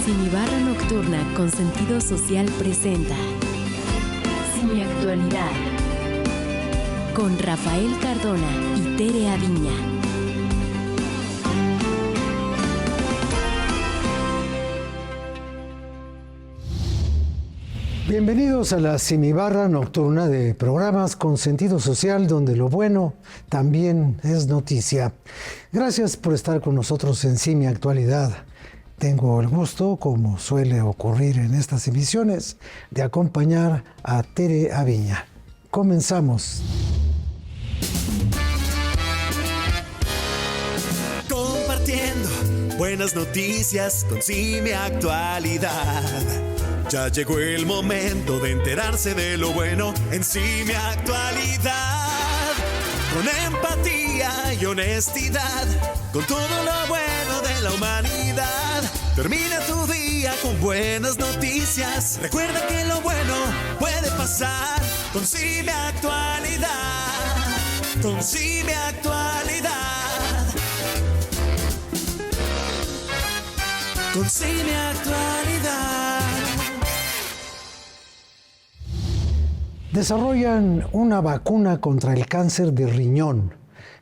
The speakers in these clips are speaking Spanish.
Simibarra Nocturna con Sentido Social presenta Semiactualidad con Rafael Cardona y Tere Aviña. Bienvenidos a la Semibarra Nocturna de programas con sentido social, donde lo bueno también es noticia. Gracias por estar con nosotros en Semiactualidad. Tengo el gusto, como suele ocurrir en estas emisiones, de acompañar a Tere Aviña. Comenzamos. Compartiendo buenas noticias con Semiactualidad. Ya llegó el momento de enterarse de lo bueno en Semiactualidad. Con empatía y honestidad, con todo lo bueno de la humanidad. Termina tu día con buenas noticias. Recuerda que lo bueno puede pasar con Semiactualidad. Con Semiactualidad. Con Semiactualidad. Desarrollan una vacuna contra el cáncer de riñón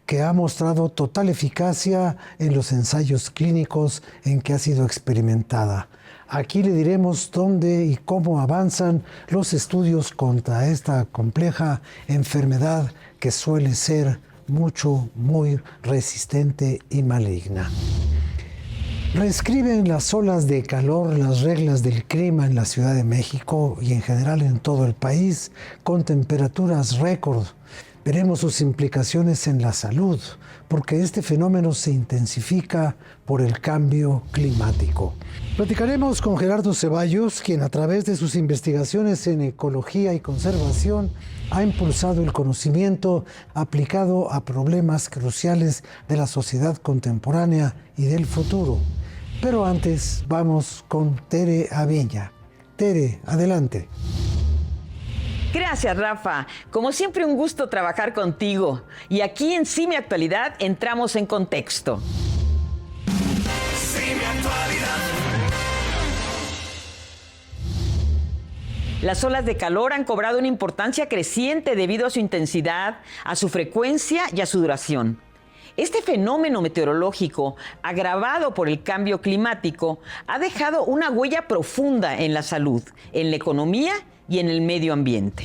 que ha mostrado total eficacia en los ensayos clínicos en que ha sido experimentada. Aquí le diremos dónde y cómo avanzan los estudios contra esta compleja enfermedad que suele ser muy resistente y maligna. Reescriben las olas de calor las reglas del clima en la Ciudad de México y en general en todo el país, con temperaturas récord. Veremos sus implicaciones en la salud, porque este fenómeno se intensifica por el cambio climático. Platicaremos con Gerardo Ceballos, quien a través de sus investigaciones en ecología y conservación ha impulsado el conocimiento aplicado a problemas cruciales de la sociedad contemporánea y del futuro. Pero antes vamos con Tere Aviña. Tere, adelante. Gracias, Rafa. Como siempre, un gusto trabajar contigo. Y aquí en Semiactualidad entramos en contexto. Semiactualidad. Las olas de calor han cobrado una importancia creciente debido a su intensidad, a su frecuencia y a su duración. Este fenómeno meteorológico, agravado por el cambio climático, ha dejado una huella profunda en la salud, en la economía y en el medio ambiente.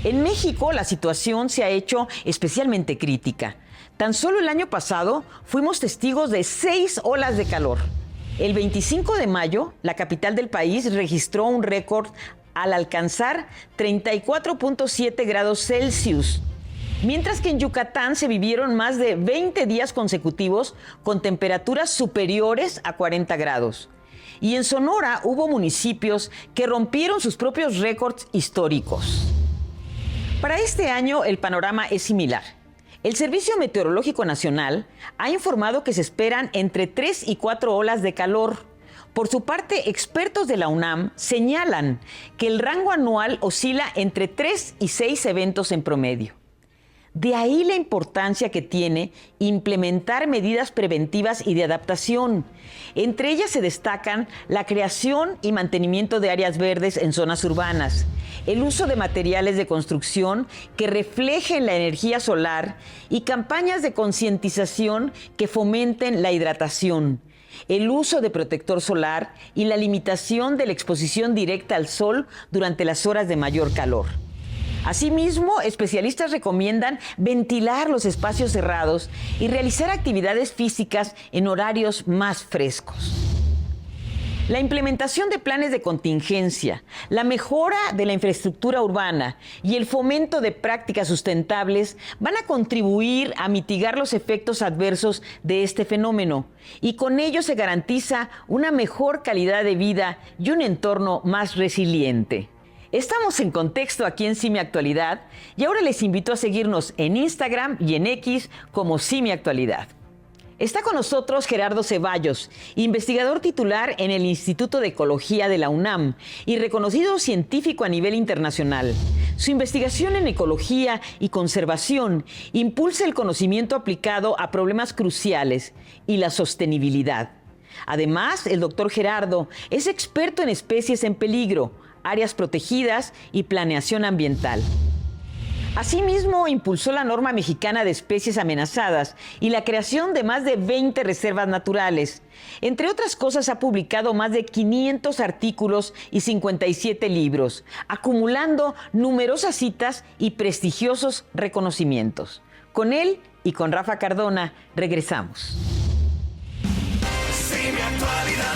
En México, la situación se ha hecho especialmente crítica. Tan solo el año pasado fuimos testigos de 6 olas de calor. El 25 de mayo, la capital del país registró un récord al alcanzar 34.7 grados Celsius. Mientras que en Yucatán se vivieron más de 20 días consecutivos con temperaturas superiores a 40 grados. Y en Sonora hubo municipios que rompieron sus propios récords históricos. Para este año el panorama es similar. El Servicio Meteorológico Nacional ha informado que se esperan entre 3 y 4 olas de calor. Por su parte, expertos de la UNAM señalan que el rango anual oscila entre 3 y 6 eventos en promedio. De ahí la importancia que tiene implementar medidas preventivas y de adaptación. Entre ellas se destacan la creación y mantenimiento de áreas verdes en zonas urbanas, el uso de materiales de construcción que reflejen la energía solar y campañas de concientización que fomenten la hidratación, el uso de protector solar y la limitación de la exposición directa al sol durante las horas de mayor calor. Asimismo, especialistas recomiendan ventilar los espacios cerrados y realizar actividades físicas en horarios más frescos. La implementación de planes de contingencia, la mejora de la infraestructura urbana y el fomento de prácticas sustentables van a contribuir a mitigar los efectos adversos de este fenómeno, y con ello se garantiza una mejor calidad de vida y un entorno más resiliente. Estamos en contexto aquí en Semiactualidad y ahora les invito a seguirnos en Instagram y en X como Semiactualidad. Está con nosotros Gerardo Ceballos, investigador titular en el Instituto de Ecología de la UNAM y reconocido científico a nivel internacional. Su investigación en ecología y conservación impulsa el conocimiento aplicado a problemas cruciales y la sostenibilidad. Además, el doctor Gerardo es experto en especies en peligro, áreas protegidas y planeación ambiental. Asimismo, impulsó la norma mexicana de especies amenazadas y la creación de más de 20 reservas naturales. Entre otras cosas, ha publicado más de 500 artículos y 57 libros, acumulando numerosas citas y prestigiosos reconocimientos. Con él y con Rafa Cardona, regresamos. Sí, mi actualidad.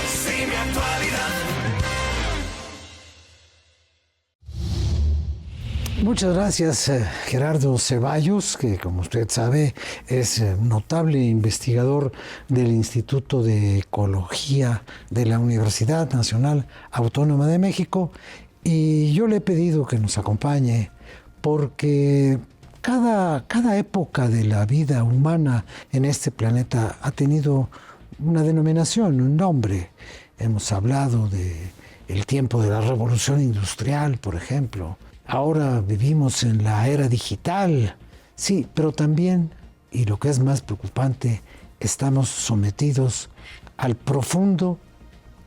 Sí, mi actualidad. Muchas gracias, Gerardo Ceballos, que como usted sabe es notable investigador del Instituto de Ecología de la Universidad Nacional Autónoma de México, y yo le he pedido que nos acompañe porque cada época de la vida humana en este planeta ha tenido una denominación, un nombre. Hemos hablado del tiempo de la Revolución Industrial, por ejemplo. Ahora vivimos en la era digital, sí, pero también, y lo que es más preocupante, estamos sometidos al profundo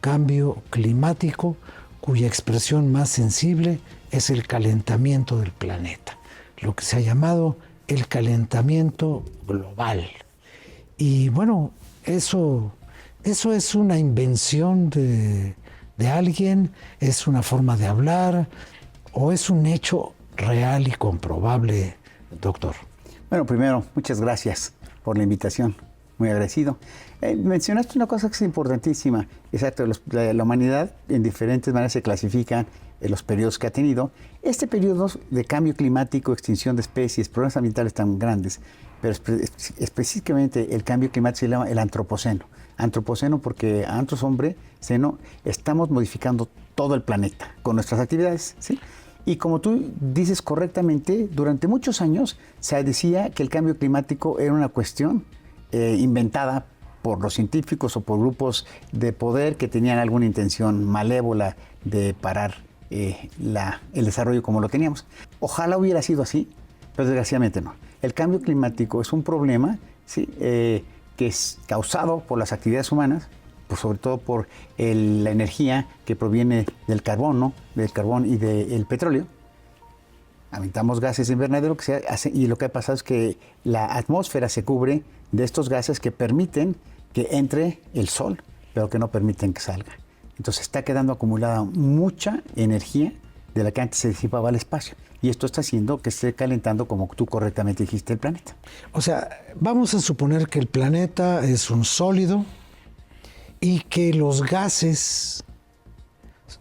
cambio climático, cuya expresión más sensible es el calentamiento del planeta, lo que se ha llamado el calentamiento global. Y bueno, eso es una invención de alguien, es una forma de hablar, ¿o es un hecho real y comprobable, doctor? Bueno, primero, muchas gracias por la invitación. Muy agradecido. Mencionaste una cosa que es importantísima. Exacto, la humanidad en diferentes maneras se clasifican en los periodos que ha tenido. Este periodo de cambio climático, extinción de especies, problemas ambientales tan grandes, pero específicamente el cambio climático se llama el antropoceno. Antropoceno porque antros, hombre, seno, estamos modificando todo el planeta con nuestras actividades, ¿sí? Y como tú dices correctamente, durante muchos años se decía que el cambio climático era una cuestión inventada por los científicos o por grupos de poder que tenían alguna intención malévola de parar el desarrollo como lo teníamos. Ojalá hubiera sido así, pero desgraciadamente no. El cambio climático es un problema, ¿sí? Que es causado por las actividades humanas, sobre todo por la energía que proviene del carbón y del petróleo. Aventamos gases de invernadero y lo que ha pasado es que la atmósfera se cubre de estos gases que permiten que entre el sol, pero que no permiten que salga. Entonces está quedando acumulada mucha energía de la que antes se disipaba al espacio. Y esto está haciendo que esté calentando, como tú correctamente dijiste, el planeta. O sea, vamos a suponer que el planeta es un sólido y que los gases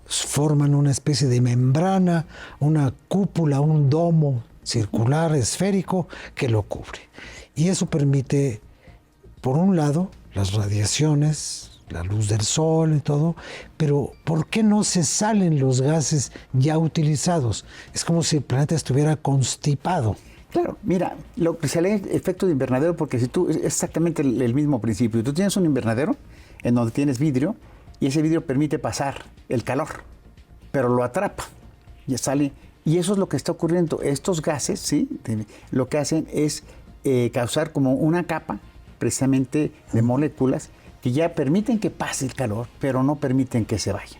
forman una especie de membrana, una cúpula, un domo circular, esférico, que lo cubre. Y eso permite, por un lado, las radiaciones, la luz del sol y todo, pero ¿por qué no se salen los gases ya utilizados? Es como si el planeta estuviera constipado. Claro, mira, lo que se lee efecto de invernadero, porque si tú, es exactamente el mismo principio. Tú tienes un invernadero en donde tienes vidrio, y ese vidrio permite pasar el calor, pero lo atrapa, y sale, y eso es lo que está ocurriendo. Estos gases, ¿sí? Lo que hacen es causar como una capa, precisamente, de moléculas, que ya permiten que pase el calor, pero no permiten que se vaya.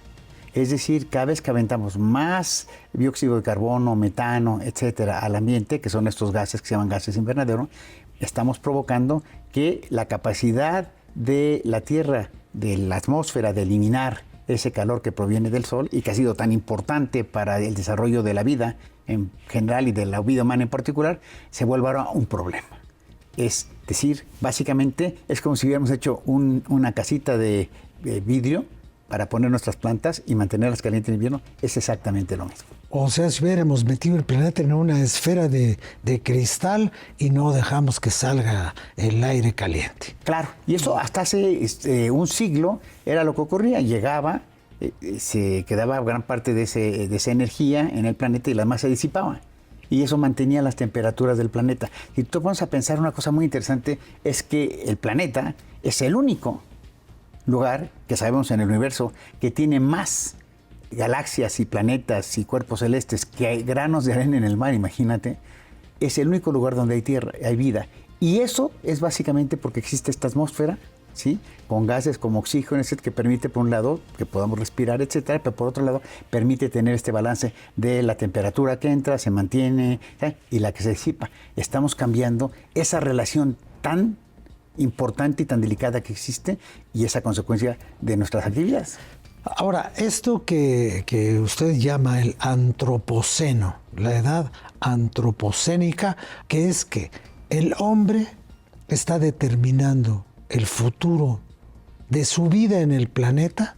Es decir, cada vez que aventamos más dióxido de carbono, metano, etcétera, al ambiente, que son estos gases que se llaman gases invernadero, estamos provocando que la capacidad de la Tierra, de la atmósfera, de eliminar ese calor que proviene del Sol y que ha sido tan importante para el desarrollo de la vida en general y de la vida humana en particular, se vuelva ahora un problema. Es decir, básicamente es como si hubiéramos hecho una casita de vidrio para poner nuestras plantas y mantenerlas calientes en invierno. Es exactamente lo mismo. O sea, si hubiéramos metido el planeta en una esfera de cristal y no dejamos que salga el aire caliente. Claro, y eso hasta hace un siglo era lo que ocurría. Llegaba, se quedaba gran parte de esa energía en el planeta y la demás se disipaba. Y eso mantenía las temperaturas del planeta. Y tú vamos a pensar una cosa muy interesante, es que el planeta es el único lugar que sabemos en el universo que tiene más galaxias y planetas y cuerpos celestes que hay granos de arena en el mar, imagínate. Es el único lugar donde hay tierra, hay vida. Y eso es básicamente porque existe esta atmósfera, ¿sí? Con gases como oxígeno, etcétera, que permite, por un lado, que podamos respirar, etcétera, pero por otro lado, permite tener este balance de la temperatura que entra, se mantiene, ¿sí? Y la que se disipa. Estamos cambiando esa relación tan importante y tan delicada que existe y esa consecuencia de nuestras actividades. Ahora, esto que usted llama el antropoceno, la edad antropocénica, que es que el hombre está determinando el futuro de su vida en el planeta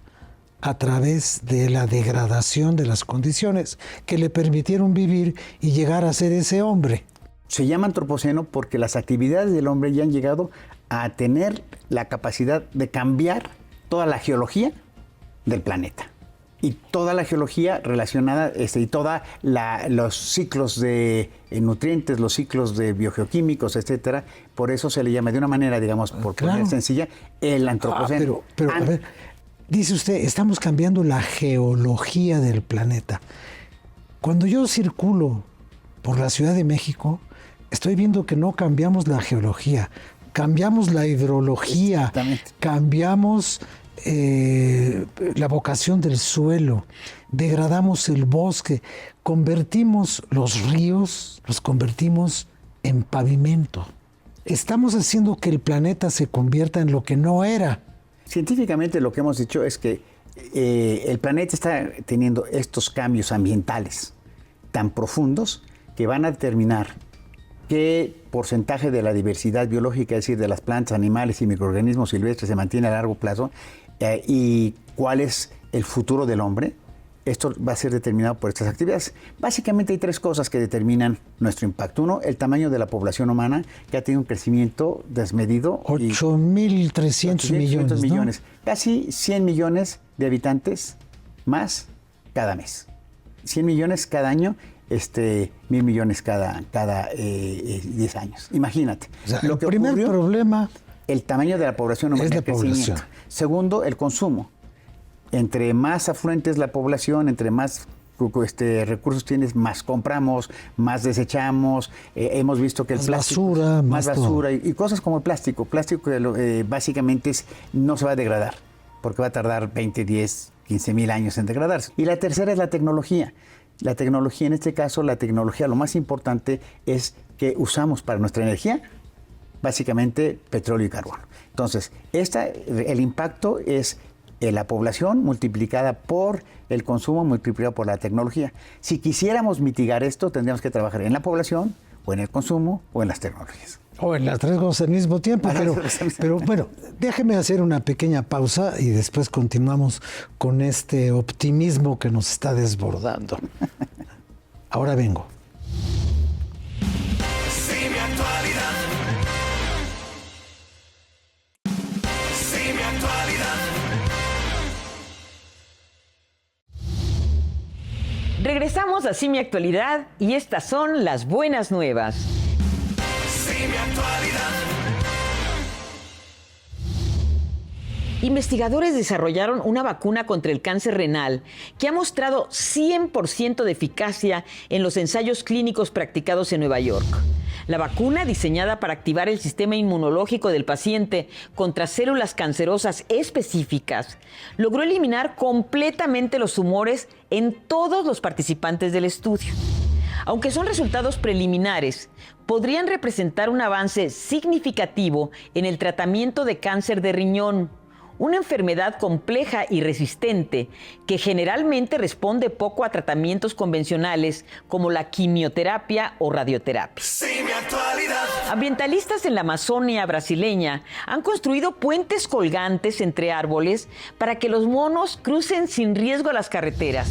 a través de la degradación de las condiciones que le permitieron vivir y llegar a ser ese hombre. Se llama antropoceno porque las actividades del hombre ya han llegado a tener la capacidad de cambiar toda la geología del planeta. Y toda la geología relacionada, y todos los ciclos de nutrientes, los ciclos de biogeoquímicos, etcétera, por eso se le llama de una manera, digamos, por poner sencilla, el antropoceno. Pero a ver, dice usted, estamos cambiando la geología del planeta. Cuando yo circulo por la Ciudad de México, estoy viendo que no cambiamos la geología, cambiamos la hidrología, cambiamos la vocación del suelo, degradamos el bosque, convertimos los ríos, los convertimos en pavimento. Estamos haciendo que el planeta se convierta en lo que no era. Científicamente lo que hemos dicho es que el planeta está teniendo estos cambios ambientales tan profundos que van a determinar qué porcentaje de la diversidad biológica, es decir, de las plantas, animales y microorganismos silvestres, se mantiene a largo plazo y cuál es el futuro del hombre. Esto va a ser determinado por estas actividades. Básicamente hay tres cosas que determinan nuestro impacto. Uno, el tamaño de la población humana, que ha tenido un crecimiento desmedido. 8.300 millones, ¿no? Casi 100 millones de habitantes más cada mes. 100 millones cada año, 1.000 millones cada 10 años. Imagínate. O sea, lo el que primer problema el tamaño de la población humana. Es la población. Segundo, el consumo. Entre más afluente es la población, entre más recursos tienes, más compramos, más desechamos. Hemos visto que el plástico, más basura y cosas como el plástico. Plástico que básicamente no se va a degradar, porque va a tardar 20, 10, 15 mil años en degradarse. Y la tercera es la tecnología. La tecnología, en este caso, lo más importante es que usamos para nuestra energía, básicamente petróleo y carbono. Entonces, el impacto es la población multiplicada por el consumo, multiplicado por la tecnología. Si quisiéramos mitigar esto, tendríamos que trabajar en la población, o en el consumo, o en las tecnologías. O en las tres cosas al mismo tiempo, pero bueno, déjeme hacer una pequeña pausa y después continuamos con este optimismo que nos está desbordando. Ahora vengo. Simi Actualidad. Simi Actualidad. Regresamos a Simi Actualidad y estas son las buenas nuevas. Simi Actualidad. Investigadores desarrollaron una vacuna contra el cáncer renal que ha mostrado 100% de eficacia en los ensayos clínicos practicados en Nueva York. La vacuna, diseñada para activar el sistema inmunológico del paciente contra células cancerosas específicas, logró eliminar completamente los tumores en todos los participantes del estudio. Aunque son resultados preliminares, podrían representar un avance significativo en el tratamiento de cáncer de riñón, una enfermedad compleja y resistente que generalmente responde poco a tratamientos convencionales como la quimioterapia o radioterapia. Simi Actualidad. Ambientalistas en la Amazonia brasileña han construido puentes colgantes entre árboles para que los monos crucen sin riesgo las carreteras.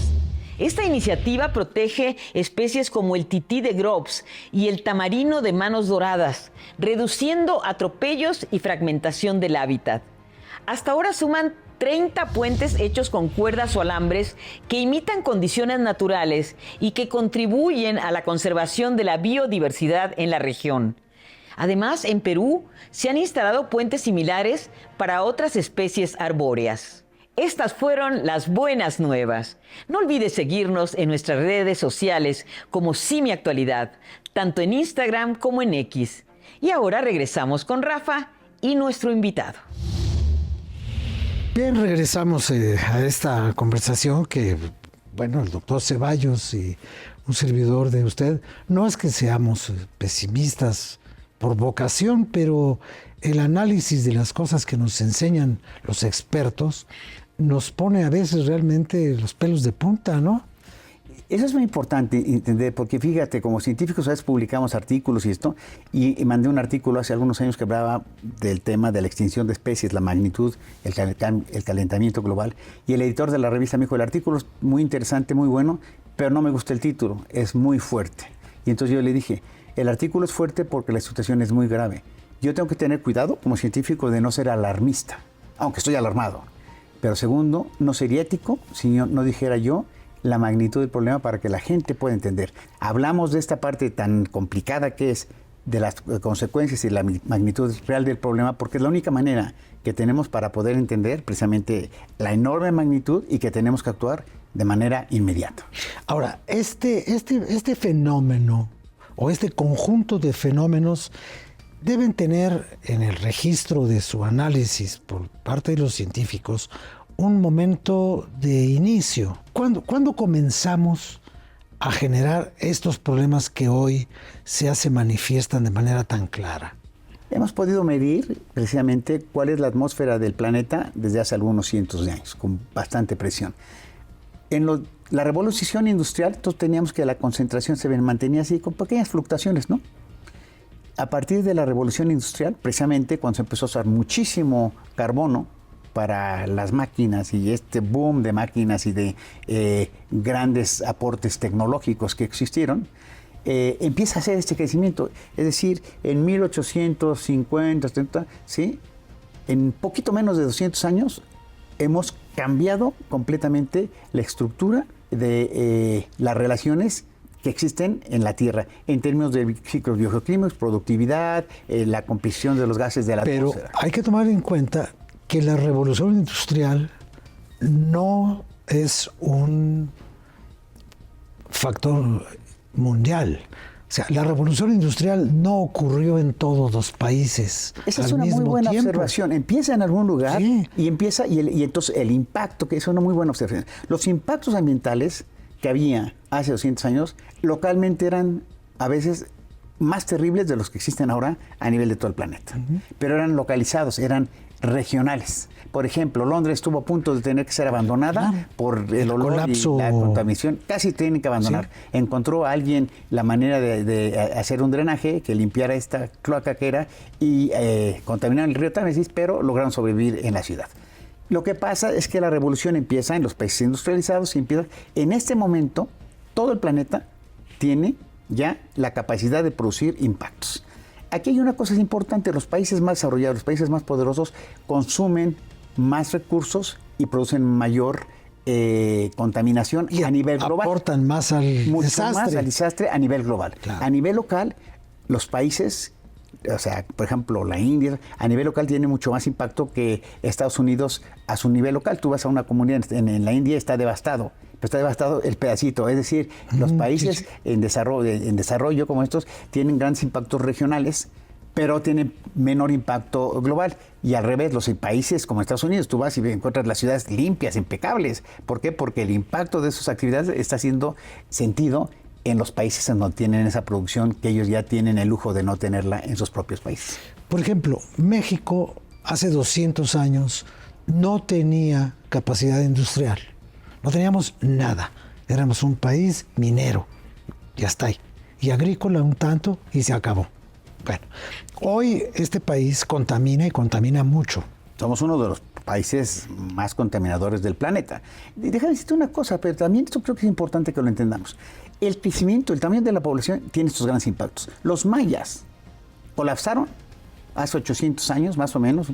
Esta iniciativa protege especies como el tití de Groves y el tamarino de manos doradas, reduciendo atropellos y fragmentación del hábitat. Hasta ahora suman 30 puentes hechos con cuerdas o alambres que imitan condiciones naturales y que contribuyen a la conservación de la biodiversidad en la región. Además, en Perú se han instalado puentes similares para otras especies arbóreas. Estas fueron las buenas nuevas. No olvides seguirnos en nuestras redes sociales como Simi Actualidad, tanto en Instagram como en X. Y ahora regresamos con Rafa y nuestro invitado. Bien, regresamos a esta conversación que, bueno, el doctor Ceballos y un servidor de usted, no es que seamos pesimistas por vocación, pero el análisis de las cosas que nos enseñan los expertos nos pone a veces realmente los pelos de punta, ¿no? Eso es muy importante entender, porque fíjate, como científicos a veces publicamos artículos y esto, y mandé un artículo hace algunos años que hablaba del tema de la extinción de especies, la magnitud, el calentamiento global, y el editor de la revista me dijo, el artículo es muy interesante, muy bueno, pero no me gusta el título, es muy fuerte. Y entonces yo le dije, el artículo es fuerte porque la situación es muy grave. Yo tengo que tener cuidado como científico de no ser alarmista, aunque estoy alarmado. Pero segundo, no sería ético si no dijera yo la magnitud del problema para que la gente pueda entender. Hablamos de esta parte tan complicada que es de las consecuencias y la magnitud real del problema, porque es la única manera que tenemos para poder entender precisamente la enorme magnitud y que tenemos que actuar de manera inmediata. Ahora, este fenómeno o este conjunto de fenómenos deben tener en el registro de su análisis por parte de los científicos un momento de inicio. ¿Cuándo comenzamos a generar estos problemas que hoy se manifiestan de manera tan clara? Hemos podido medir precisamente cuál es la atmósfera del planeta desde hace algunos cientos de años, con bastante presión. En la revolución industrial, entonces teníamos que la concentración se mantenía así, con pequeñas fluctuaciones, ¿no? A partir de la revolución industrial, precisamente cuando se empezó a usar muchísimo carbono para las máquinas y este boom de máquinas y de grandes aportes tecnológicos que existieron, empieza a hacer este crecimiento. Es decir, en 1850, 70, ¿sí? En poquito menos de 200 años hemos cambiado completamente la estructura de las relaciones que existen en la Tierra, en términos de ciclos biogeoquímicos, productividad, la composición de los gases de la atmósfera. Pero hay que tomar en cuenta que la revolución industrial no es un factor mundial. O sea, la revolución industrial no ocurrió en todos los países. Esa es una muy buena observación. Empieza en algún lugar, sí, y empieza y entonces el impacto, que es una muy buena observación. Los impactos ambientales que había hace 200 años localmente eran a veces más terribles de los que existen ahora a nivel de todo el planeta. Pero eran localizados, eran regionales. Por ejemplo, Londres estuvo a punto de tener que ser abandonada por el olor colapso y la contaminación. Casi tienen que abandonar. Sí. Encontró a alguien la manera de hacer un drenaje que limpiara esta cloaca que era y contaminar el río Támesis, pero lograron sobrevivir en la ciudad. Lo que pasa es que la revolución empieza en los países industrializados y empieza. En este momento, todo el planeta tiene ya la capacidad de producir impactos. Aquí hay una cosa importante, los países más desarrollados, los países más poderosos consumen más recursos y producen mayor contaminación y a nivel global. Aportan más al mucho desastre. Más al desastre a nivel global. Claro. A nivel local, los países, o sea, por ejemplo, la India, a nivel local tiene mucho más impacto que Estados Unidos a su nivel local. Tú vas a una comunidad en la India, está devastado. Pero está devastado el pedacito, es decir, los países en desarrollo como estos tienen grandes impactos regionales, pero tienen menor impacto global. Y al revés, los países como Estados Unidos, tú vas y encuentras las ciudades limpias, impecables. ¿Por qué? Porque el impacto de sus actividades está siendo sentido en los países en donde tienen esa producción que ellos ya tienen el lujo de no tenerla en sus propios países. Por ejemplo, México hace 200 años no tenía capacidad industrial. No teníamos nada. Éramos un país minero. Ya está ahí. Y agrícola un tanto y se acabó. Bueno, hoy este país contamina y contamina mucho. Somos uno de los países más contaminadores del planeta. Y déjame decirte una cosa, pero también esto creo que es importante que lo entendamos. El crecimiento, el tamaño de la población tiene estos grandes impactos. Los mayas colapsaron hace 800 años, más o menos,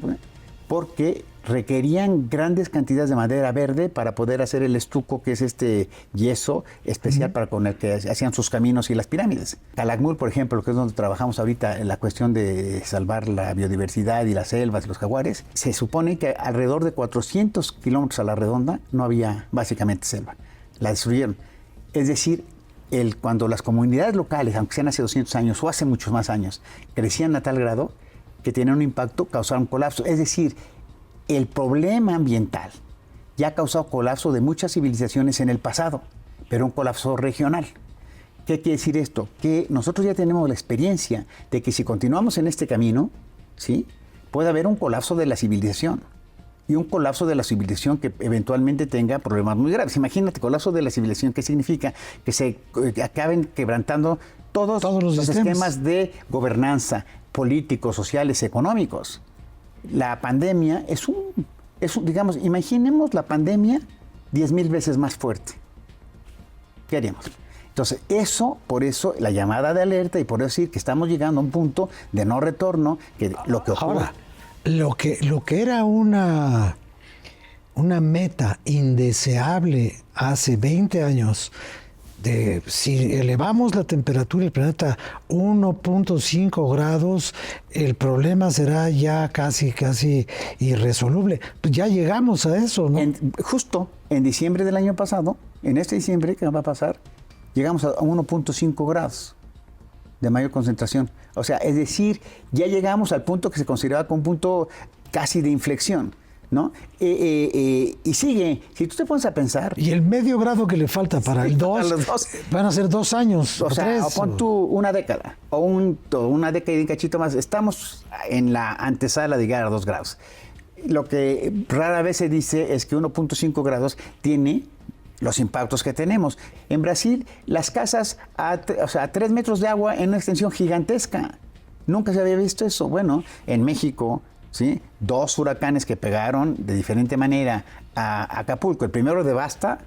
porque requerían grandes cantidades de madera verde para poder hacer el estuco, que es este yeso especial para con el que hacían sus caminos y las pirámides. Calakmul, por ejemplo, que es donde trabajamos ahorita en la cuestión de salvar la biodiversidad y las selvas y los jaguares, se supone que alrededor de 400 kilómetros a la redonda no había básicamente selva. La destruyeron. Es decir, cuando las comunidades locales, aunque sean hace 200 años o hace muchos más años, crecían a tal grado que tenían un impacto, causaron colapso. Es decir, el problema ambiental ya ha causado colapso de muchas civilizaciones en el pasado, pero un colapso regional. ¿Qué quiere decir esto? Que nosotros ya tenemos la experiencia de que si continuamos en este camino, ¿sí?, puede haber un colapso de la civilización. Y un colapso de la civilización que eventualmente tenga problemas muy graves. Imagínate, colapso de la civilización, ¿qué significa? Que se acaben quebrantando todos los esquemas de gobernanza, políticos, sociales, económicos. La pandemia es digamos, imaginemos la pandemia 10,000 veces más fuerte. ¿Qué haríamos? Entonces, por eso la llamada de alerta y por decir que estamos llegando a un punto de no retorno, que lo que ocurre... Ahora, lo que era una meta indeseable hace 20 años, de si elevamos la temperatura del planeta 1.5 grados, el problema será ya casi irresoluble. Pues ya llegamos a eso, ¿no? Justo en diciembre del año pasado, en este diciembre, ¿qué va a pasar? Llegamos a 1.5 grados de mayor concentración. O sea, es decir, ya llegamos al punto que se consideraba como un punto casi de inflexión, ¿no? Y sigue. Si tú te pones a pensar... Y el medio grado que le falta para el 2, van a ser 2 años o 3. O pon tú una década, o una década y un cachito más. Estamos en la antesala de llegar a 2 grados. Lo que rara vez se dice es que 1.5 grados tiene los impactos que tenemos. En Brasil, las casas a 3 metros de agua en una extensión gigantesca. Nunca se había visto eso. Bueno, en México, ¿sí?, 2 huracanes que pegaron de diferente manera a Acapulco. El primero devasta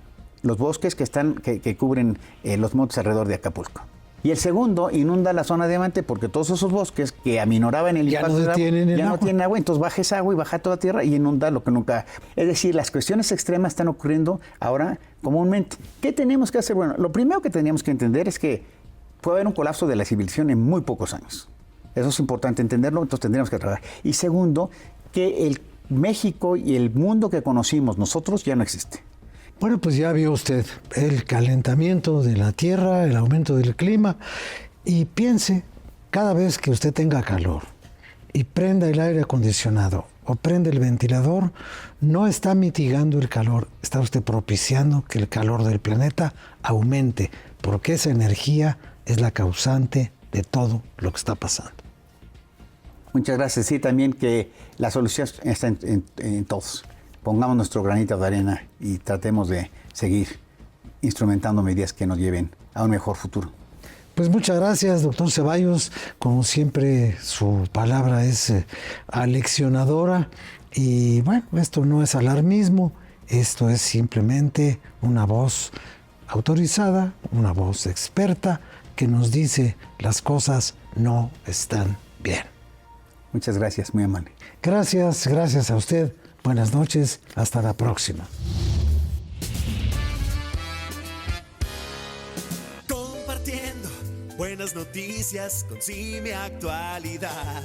los bosques que cubren los montes alrededor de Acapulco. Y el segundo inunda la zona de Diamante porque todos esos bosques que aminoraban el impacto del agua ya no tienen agua. Entonces baja esa agua y baja toda tierra y inunda lo que nunca... Es decir, las cuestiones extremas están ocurriendo ahora comúnmente. ¿Qué tenemos que hacer? Bueno, lo primero que teníamos que entender es que puede haber un colapso de la civilización en muy pocos años. Eso es importante entenderlo, entonces tendríamos que trabajar. Y segundo, que el México y el mundo que conocimos nosotros ya no existe. Bueno, pues ya vio usted el calentamiento de la Tierra, el aumento del clima, y piense, cada vez que usted tenga calor y prenda el aire acondicionado o prende el ventilador, no está mitigando el calor, está usted propiciando que el calor del planeta aumente, porque esa energía es la causante de todo lo que está pasando. Muchas gracias. Sí, también que la solución está en todos. Pongamos nuestro granito de arena y tratemos de seguir instrumentando medidas que nos lleven a un mejor futuro. Pues muchas gracias, doctor Ceballos. Como siempre, su palabra es aleccionadora. Y bueno, esto no es alarmismo, esto es simplemente una voz autorizada, una voz experta que nos dice las cosas no están bien. Muchas gracias, muy amable. Gracias a usted. Buenas noches, hasta la próxima. Compartiendo buenas noticias con CIME Actualidad.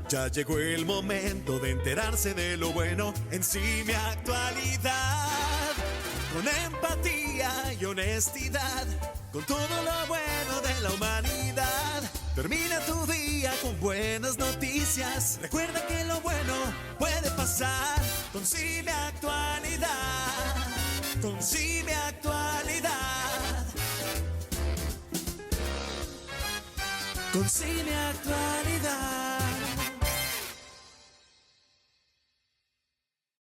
Ya llegó el momento de enterarse de lo bueno en CIME Actualidad. Con empatía y honestidad, con todo lo bueno de la humanidad. Termina tu día con buenas noticias. Recuerda que lo bueno puede pasar con CIME Actualidad. Con CIME Actualidad. Con CIME Actualidad.